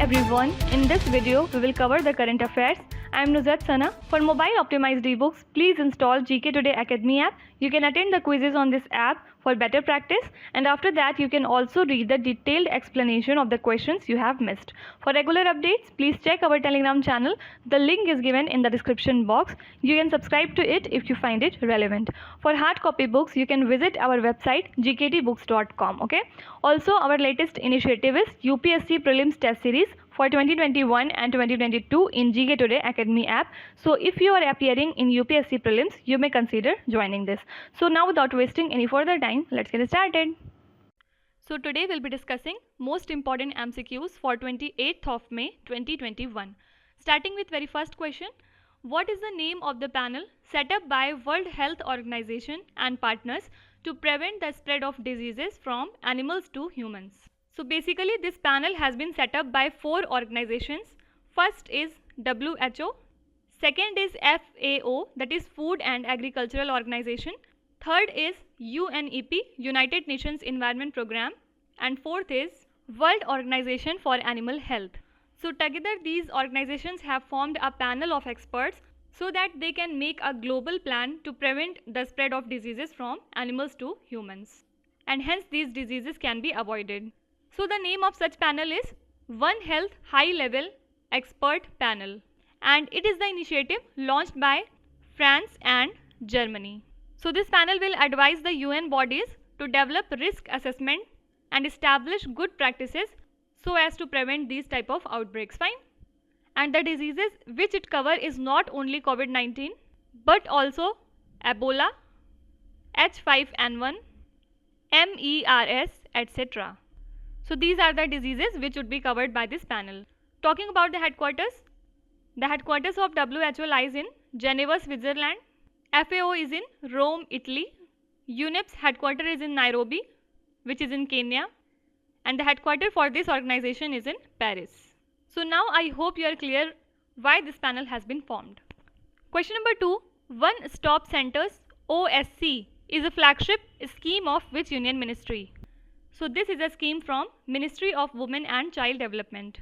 everyone, in this video we will cover the current affairs. I am Nuzhat Sana. For mobile optimized ebooks, please install GK Today Academy app. You can attend the quizzes on this app for better practice, and after that you can also read the detailed explanation of the questions you have missed. For regular updates, please check our Telegram channel. The link is given in the description box. You can subscribe to it if you find it relevant. For hard copy books, you can visit our website gktbooks.com. Okay. Also, our latest initiative is UPSC Prelims Test Series for 2021 and 2022 in GK Today Academy app. So if you are appearing in UPSC Prelims, you may consider joining this. So now, without wasting any further time, let's get started. So today we'll be discussing most important MCQs for 28th of May 2021. Starting with very first question. What is the name of the panel set up by World Health Organization and partners to prevent the spread of diseases from animals to humans? So basically this panel has been set up by 4 organizations. First is WHO, second is FAO, that is Food and Agricultural Organization, third is UNEP, United Nations Environment Programme, and fourth is World Organization for Animal Health. So together these organizations have formed a panel of experts so that they can make a global plan to prevent the spread of diseases from animals to humans, and hence these diseases can be avoided. So the name of such panel is One Health High Level Expert Panel, and it is the initiative launched by France and Germany. So this panel will advise the UN bodies to develop risk assessment and establish good practices so as to prevent these type of outbreaks. Fine. And the diseases which it cover is not only COVID-19 but also Ebola, H5N1, MERS, etc. So these are the diseases which would be covered by this panel. Talking about the headquarters of WHO lies in Geneva, Switzerland. FAO is in Rome, Italy. UNEP's headquarters is in Nairobi, which is in Kenya, and the headquarters for this organization is in Paris. So now I hope you are clear why this panel has been formed. Question number 2. One Stop Centers OSC is a flagship scheme of which union ministry? So this is a scheme from Ministry of Women and Child Development,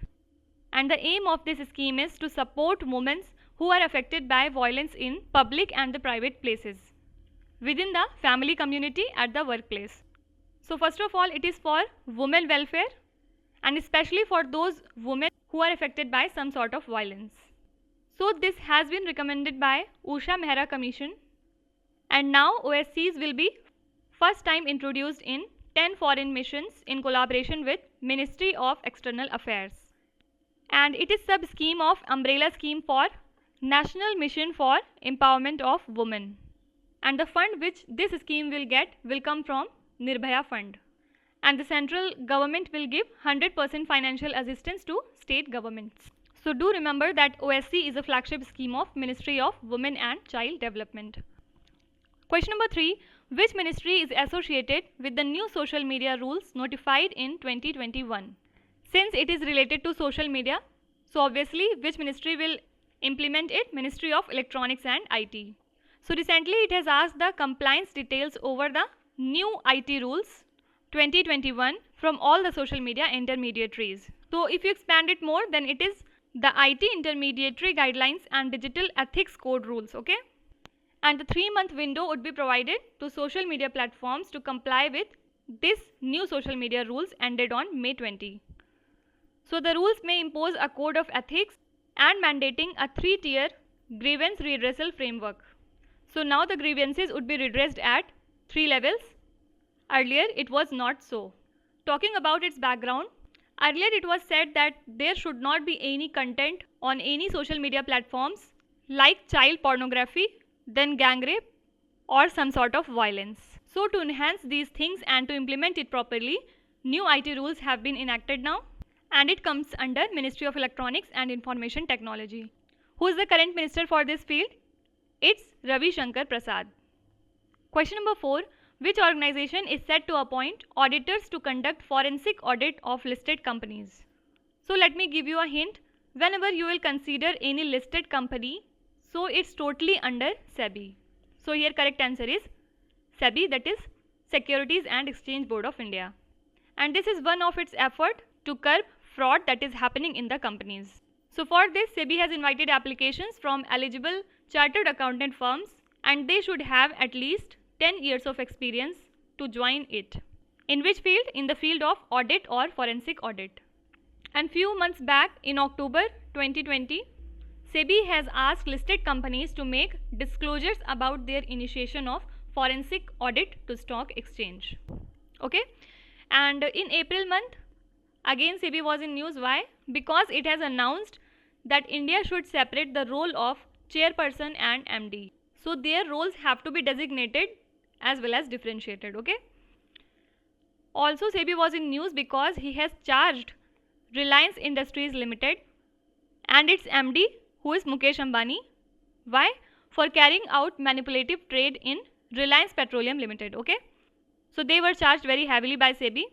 and the aim of this scheme is to support women who are affected by violence in public and the private places, within the family community, at the workplace. So first of all, it is for women welfare and especially for those women who are affected by some sort of violence. So this has been recommended by Usha Mehra Commission, and now OSCs will be first time introduced in 10 foreign missions in collaboration with Ministry of External Affairs, and it is sub scheme of umbrella scheme for National Mission for Empowerment of Women, and the fund which this scheme will get will come from Nirbhaya Fund, and the central government will give 100% financial assistance to state governments. So do remember that OSC is a flagship scheme of Ministry of Women and Child Development. Question number 3. Which ministry is associated with the new social media rules notified in 2021? Since it is related to social media, so obviously which ministry will implement it? Ministry of Electronics and IT. So recently it has asked the compliance details over the new IT rules 2021 from all the social media intermediaries. So if you expand it more, then it is the IT intermediary guidelines and digital ethics code rules. Okay. And the 3-month window would be provided to social media platforms to comply with this new social media rules ended on May 20. So the rules may impose a code of ethics and mandating a 3-tier grievance redressal framework. So now the grievances would be redressed at 3 levels. Earlier it was not so. Talking about its background, earlier it was said that there should not be any content on any social media platforms like child pornography, then gang rape or some sort of violence. So to enhance these things and to implement it properly, new IT rules have been enacted now, and it comes under Ministry of Electronics and Information Technology. Who is the current minister for this field? It's Ravi Shankar Prasad. Question number 4. Which organization is set to appoint auditors to conduct forensic audit of listed companies? So let me give you a hint. Whenever you will consider any listed company, so it's totally under SEBI. So here correct answer is SEBI, that is Securities and Exchange Board of India. And this is one of its effort to curb fraud that is happening in the companies. So for this, SEBI has invited applications from eligible chartered accountant firms, and they should have at least 10 years of experience to join it. In which field? In the field of audit or forensic audit. And few months back in October 2020, SEBI has asked listed companies to make disclosures about their initiation of forensic audit to stock exchange. Okay, and in April month, again SEBI was in news. Why? Because it has announced that India should separate the role of chairperson and MD. So their roles have to be designated as well as differentiated. Okay. Also, SEBI was in news because he has charged Reliance Industries Limited and its MD, who is Mukesh Ambani. Why? For carrying out manipulative trade in Reliance Petroleum Limited. Okay. So they were charged very heavily by SEBI,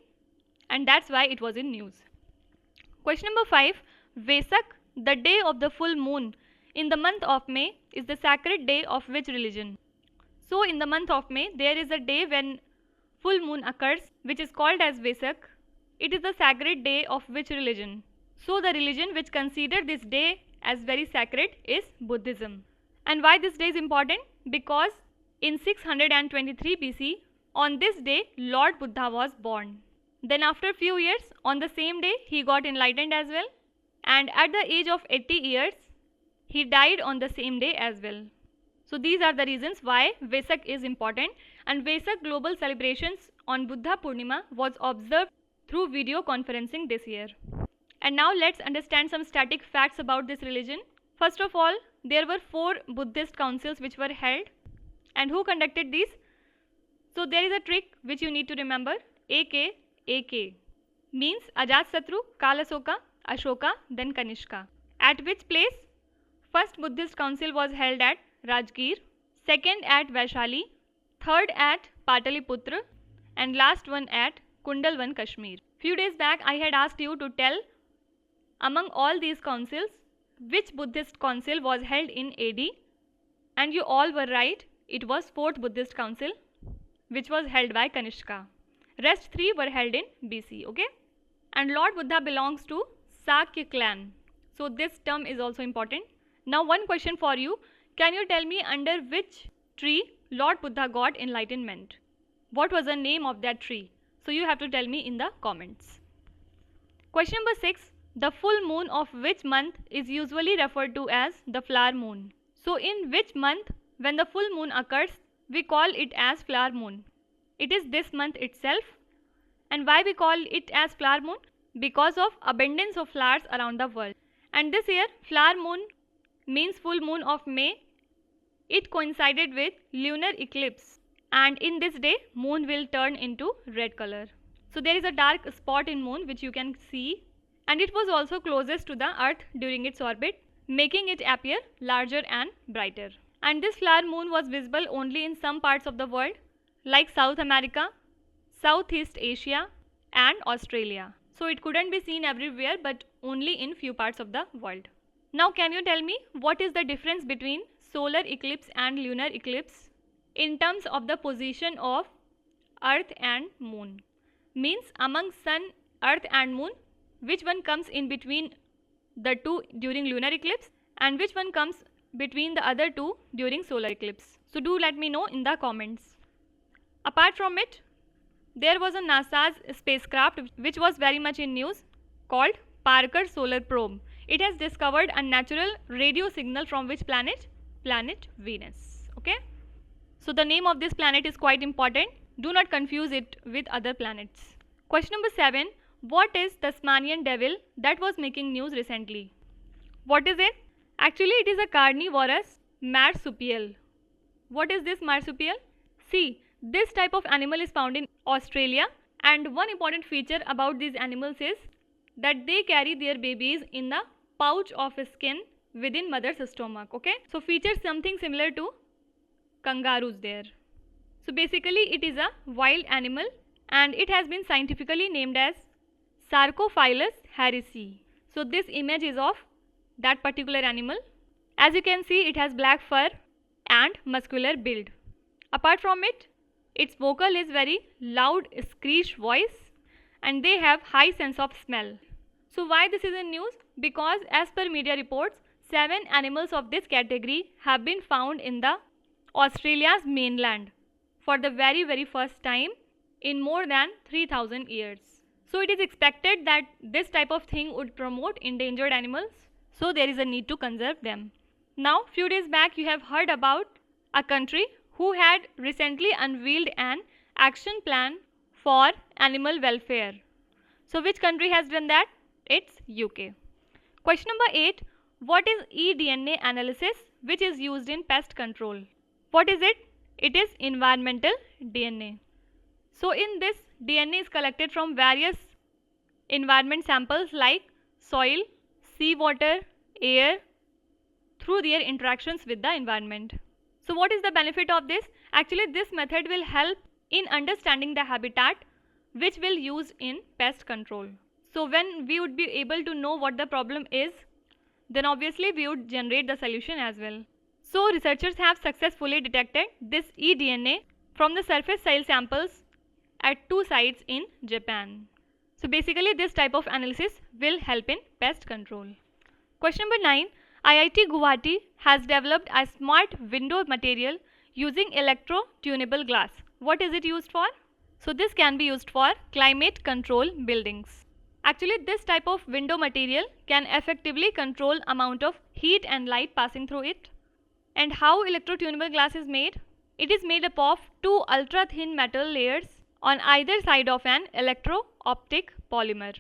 and that's why it was in news. Question number 5. Vesak, the day of the full moon in the month of May, is the sacred day of which religion? So in the month of May, there is a day when full moon occurs, which is called as Vesak. It is the sacred day of which religion? So the religion which consider this day as very sacred is Buddhism. And why this day is important? Because in 623 BC, on this day, Lord Buddha was born. Then after few years, on the same day, he got enlightened as well. And at the age of 80 years, he died on the same day as well. So these are the reasons why Vesak is important. And Vesak global celebrations on Buddha Purnima was observed through video conferencing this year. And now let's understand some static facts about this religion. First of all, there were 4 Buddhist councils which were held. And who conducted these? So there is a trick which you need to remember. AK means Ajatasattu, Kalasoka, Ashoka, then Kanishka. At which place? First Buddhist council was held at Rajgir, second at Vaishali, third at Pataliputra, and last one at Kundalwan, Kashmir. Few days back I had asked you to tell among all these councils which Buddhist council was held in AD, and you all were right. It was 4th Buddhist council, which was held by Kanishka. Rest 3 were held in BC. Okay. And Lord Buddha belongs to Sakya clan. So this term is also important. Now one question for you. Can you tell me under which tree Lord Buddha got enlightenment? What was the name of that tree? So you have to tell me in the comments. Question number 6. The full moon of which month is usually referred to as the flower moon? So in which month when the full moon occurs, we call it as flower moon? It is this month itself. And why we call it as flower moon? Because of abundance of flowers around the world. And this year flower moon means full moon of May. It coincided with lunar eclipse, and in this day moon will turn into red color. So there is a dark spot in moon which you can see, and it was also closest to the earth during its orbit, making it appear larger and brighter. And this flower moon was visible only in some parts of the world like South America, Southeast Asia and Australia. So it couldn't be seen everywhere but only in few parts of the world. Now can you tell me what is the difference between solar eclipse and lunar eclipse in terms of the position of earth and moon? Means among sun, earth and moon, which one comes in between the two during lunar eclipse and which one comes between the other two during solar eclipse? So do let me know in the comments. Apart from it, there was a NASA's spacecraft which was very much in news called Parker Solar Probe. It has discovered a natural radio signal from which planet? Planet Venus. Okay. So the name of this planet is quite important. Do not confuse it with other planets. Question number 7. What is Tasmanian devil that was making news recently? What is it? Actually, it is a carnivorous marsupial. What is this marsupial? See, this type of animal is found in Australia, and one important feature about these animals is that they carry their babies in the pouch of skin within mother's stomach. Okay, so features something similar to kangaroos there. So basically it is a wild animal and it has been scientifically named as Sarcophilus harrisi. So this image is of that particular animal. As you can see, it has black fur and muscular build. Apart from it, its vocal is very loud screech voice and they have high sense of smell. So why this is in news? Because as per media reports, 7 animals of this category have been found in the Australia's mainland for the very first time in more than 3000 years. So it is expected that this type of thing would promote endangered animals, so there is a need to conserve them. Now few days back you have heard about a country who had recently unveiled an action plan for animal welfare. So which country has done that? It's UK. Question number 8. What is eDNA analysis which is used in pest control? What is it? It is environmental DNA. So in this, DNA is collected from various environment samples like soil, seawater, air through their interactions with the environment. So what is the benefit of this? Actually, this method will help in understanding the habitat which will use in pest control. So when we would be able to know what the problem is, then obviously we would generate the solution as well. So researchers have successfully detected this eDNA from the surface soil samples at 2 sites in Japan. So basically this type of analysis will help in pest control. Question number 9. IIT Guwahati has developed a smart window material using electro-tunable glass. What is it used for? So this can be used for climate control buildings. Actually, this type of window material can effectively control amount of heat and light passing through it. And how electro-tunable glass is made? It is made up of 2 ultra-thin metal layers on either side of an electro-optic polymer.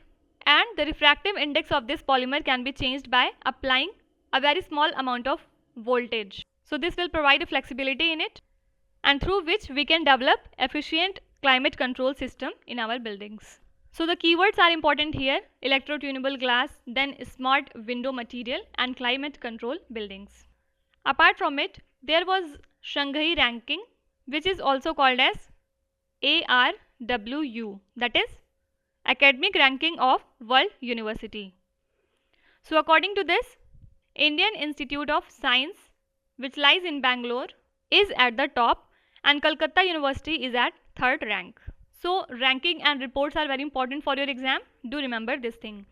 And the refractive index of this polymer can be changed by applying a very small amount of voltage. So this will provide a flexibility in it, and through which we can develop efficient climate control system in our buildings. So the keywords are important here: electro-tunable glass, then smart window material, and climate control buildings. Apart from it, there was Shanghai ranking, which is also called as ARWU, that is Academic Ranking of World University. So according to this, Indian Institute of Science, which lies in Bangalore, is at the top, and Calcutta University is at 3rd rank. So ranking and reports are very important for your exam. Do remember this thing.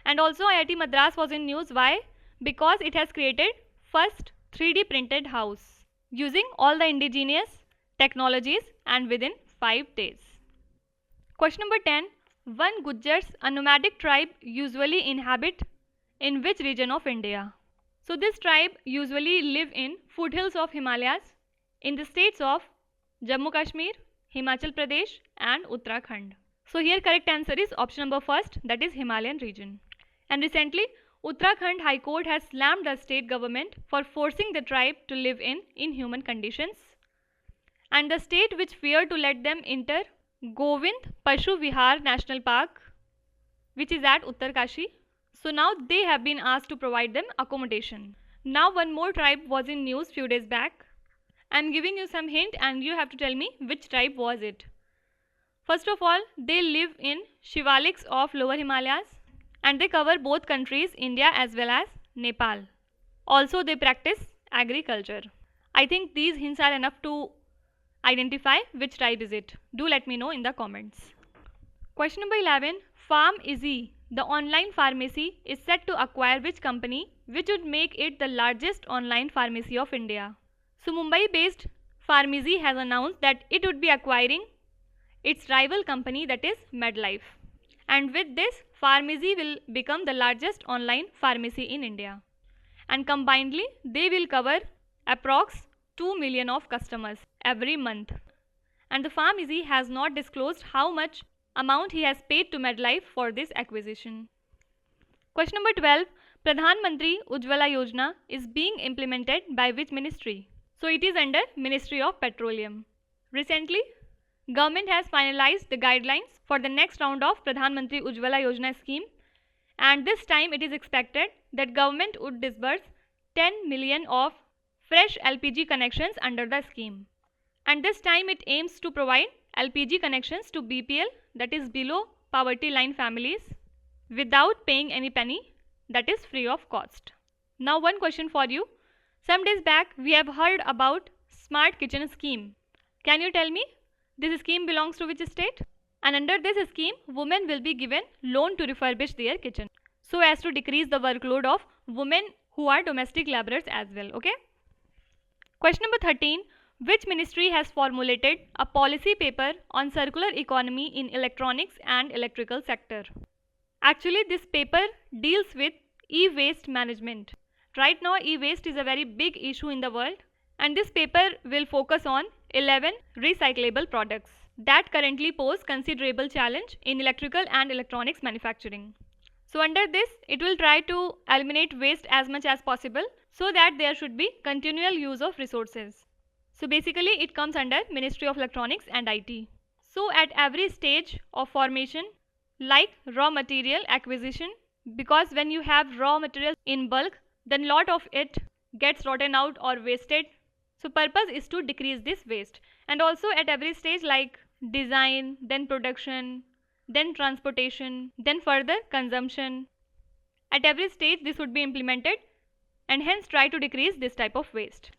And also IIT Madras was in news. Why? Because it has created first 3D printed house using all the indigenous technologies and within 5 days. Question number 10. One Gujjars, a nomadic tribe, usually inhabit in which region of India? So this tribe usually live in foothills of Himalayas in the states of Jammu Kashmir, Himachal Pradesh and Uttarakhand. So here correct answer is option number first, that is Himalayan region. And recently Uttarakhand High Court has slammed the state government for forcing the tribe to live in inhuman conditions. And the state which feared to let them enter Govind Pashu Vihar National Park, which is at Uttarkashi. So now they have been asked to provide them accommodation. Now one more tribe was in news few days back. I am giving you some hint and you have to tell me which tribe was it. First of all, they live in Shivaliks of Lower Himalayas and they cover both countries, India as well as Nepal. Also they practice agriculture. I think these hints are enough to identify which tribe is it. Do let me know in the comments. Question number 11. PharmEasy, the online pharmacy, is set to acquire which company which would make it the largest online pharmacy of India? So Mumbai based PharmEasy has announced that it would be acquiring its rival company, that is MedLife. And with this, PharmEasy will become the largest online pharmacy in India. And combinedly, they will cover approx 2 million of customers every month. And the PharmEasy has not disclosed how much amount he has paid to MedLife for this acquisition. Question number 12. Pradhan Mantri Ujjwala Yojana is being implemented by which ministry? So it is under Ministry of Petroleum. Recently, government has finalized the guidelines for the next round of Pradhan Mantri Ujjwala Yojana scheme, and this time it is expected that government would disburse 10 million of fresh LPG connections under the scheme. And this time it aims to provide LPG connections to BPL, that is below poverty line families, without paying any penny, that is free of cost. Now one question for you. Some days back we have heard about Smart Kitchen scheme. Can you tell me this scheme belongs to which state? And under this scheme, women will be given loan to refurbish their kitchen. so as to decrease the workload of women who are domestic laborers as well. Okay. Question number 13. Which ministry has formulated a policy paper on circular economy in electronics and electrical sector? Actually, this paper deals with e-waste management. Right now, e-waste is a very big issue in the world, and this paper will focus on 11 recyclable products that currently pose considerable challenge in electrical and electronics manufacturing. So under this, it will try to eliminate waste as much as possible so that there should be continual use of resources. So basically, it comes under Ministry of Electronics and IT. So at every stage of formation, like raw material acquisition, because when you have raw material in bulk, then lot of it gets rotten out or wasted. So purpose is to decrease this waste. And also at every stage, like design, then production, then transportation, then further consumption. At every stage this would be implemented and hence try to decrease this type of waste.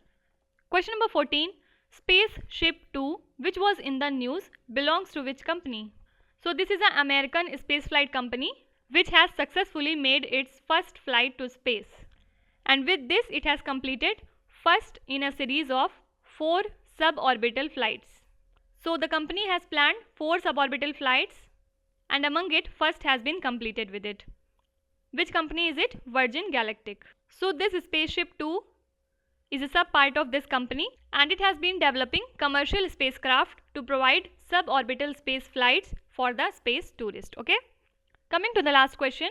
Question number 14. Spaceship 2, which was in the news, belongs to which company? So this is an American spaceflight company which has successfully made its first flight to space. And with this it has completed first in a series of 4 suborbital flights. So the company has planned 4 suborbital flights, and among it first has been completed with it. Which company is it? Virgin Galactic. So this Spaceship 2 is a sub part of this company, and it has been developing commercial spacecraft to provide suborbital space flights for the space tourist. Okay. Coming to the last question,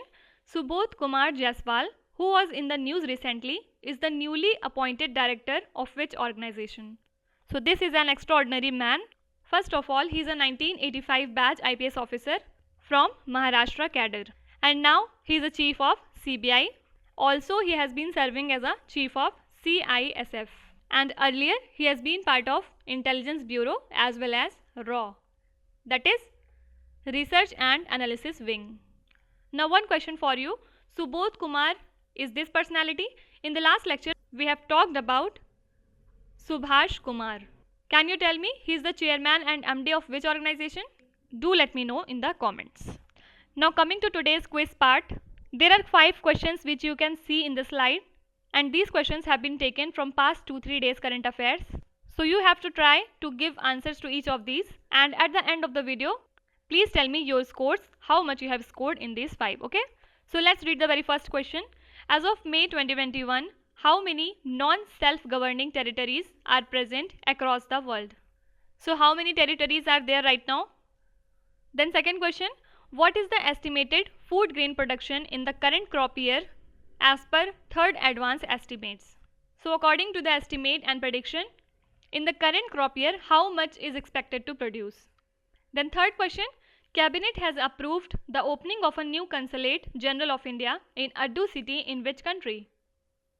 Subodh Kumar Jaiswal, who was in the news recently, is the newly appointed director of which organization? So this is an extraordinary man. First of all, he is a 1985 batch IPS officer from Maharashtra cadre, and now he is a chief of CBI. Also, he has been serving as a chief of CISF, and earlier he has been part of Intelligence Bureau as well as RAW, that is Research and Analysis Wing. Now one question for you, Subodh Kumar is this personality? In the last lecture we have talked about Subhash Kumar. Can you tell me he is the chairman and MD of which organization? Do let me know in the comments. Now coming to today's quiz part, there are 5 questions which you can see in the slide, and these questions have been taken from past 2-3 days current affairs. So you have to try to give answers to each of these, and at the end of the video please tell me your scores, how much you have scored in these 5. Okay, so let's read the very first question. As of May 2021, how many non-self-governing territories are present across the world? So how many territories are there right now? Then second question, what is the estimated food grain production in the current crop year as per third advance estimates? So according to the estimate and prediction, in the current crop year, how much is expected to produce? Then third question, Cabinet has approved the opening of a new Consulate General of India in Addu city in which country?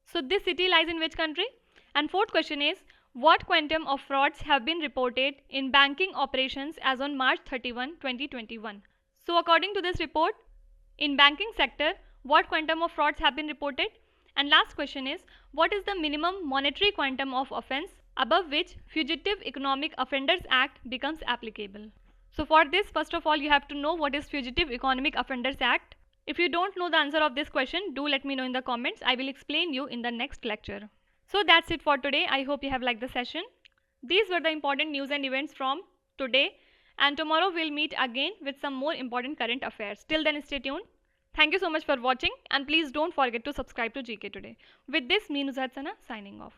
So this city lies in which country? And fourth question is, what quantum of frauds have been reported in banking operations as on March 31, 2021? So according to this report, in banking sector, what quantum of frauds have been reported? And last question is, what is the minimum monetary quantum of offence above which Fugitive Economic Offenders Act becomes applicable? So for this, first of all, you have to know what is Fugitive Economic Offenders Act. If you don't know the answer of this question, do let me know in the comments. I will explain you in the next lecture. So that's it for today. I hope you have liked the session. These were the important news and events from today, and tomorrow we'll meet again with some more important current affairs. Till then, stay tuned. Thank you so much for watching, and please don't forget to subscribe to GK Today. With this, me Nuzhat Sana signing off.